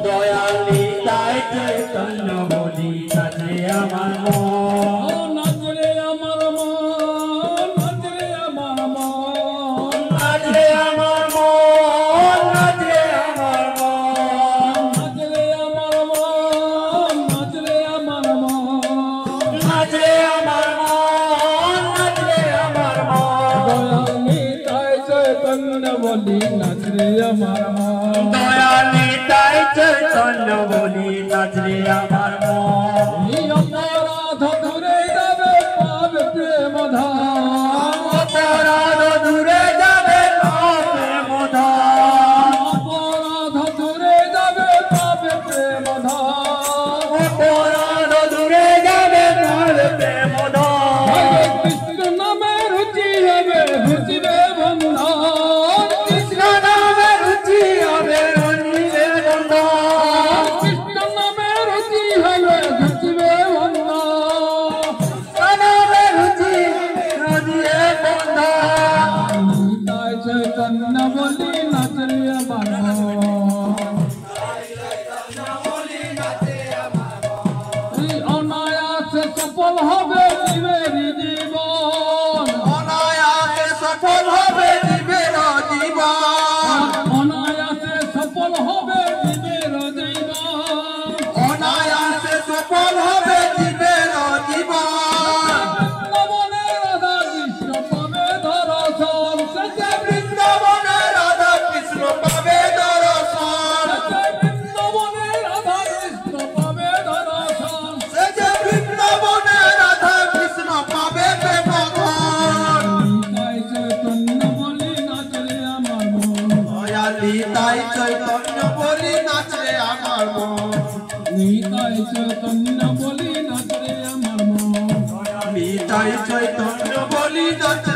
দয়ালি তাই চৈতন্য বলি নাচে আমার মন, নাচে আমার মন, নাচে আমার মন, নাচে আমার মন, নাচে আমার মন, নাচে আমার মন, নাচে আমার মন, নাচে আমার মন, নাচে আমার মন। দয়ালি তাই চৈতন্য বলি নাচে আমার মন, দয়ালি তাই চৈতন্য বলি নাচে আমার মন। অপরাধ দূরে যাবে পাবে প্রেম ধাম, অপরাধ দূরে যাবে পাবে প্রেম ধাম, অপরাধ দূরে যাবে পাবে প্রেম ধাম, অপরাধ দূরে যাবে পাবে প্রেম ধাম। কৃষ্ণ নামে রুচি হবে ঘুচিবে বন্ধন, কৃষ্ণ নামে রুচি হবে রঞ্জিবে বন্ধন, কৃষ্ণ নামে রুচি হবে ঘুচিবে বন্ধন, কৃষ্ণ নামে রুচি রঞ্জিবে বন্ধন। তাই চৈতন্য বলি নাচে আমার মন, অনায়াসে সফল হবে জীবের জীবন, অনায়াসে সফল হবে জীবের জীবন, অনায়াসে সফল হবে জীবের জীবন, অনায়াসে সফল হবে জীবের জীবন। বৃন্দাবনে রাধা কৃষ্ণ পাবে দর্শন, সে বৃন্দাবনে রাধা কৃষ্ণ পাবে দর্শন, বৃন্দাবনে রাধা কৃষ্ণ পাবে দর্শন, সে বৃন্দাবনে রাধা কৃষ্ণ পাবে প্রেমধন। তাই চৈতন্য বলি নাচে আমার মন, দয়ালি তাই চৈতন্য বলি নাচে আমার মন, তাই চৈতন্য বলি নাচে আমার মন, তাই চৈতন্য বলি নাচে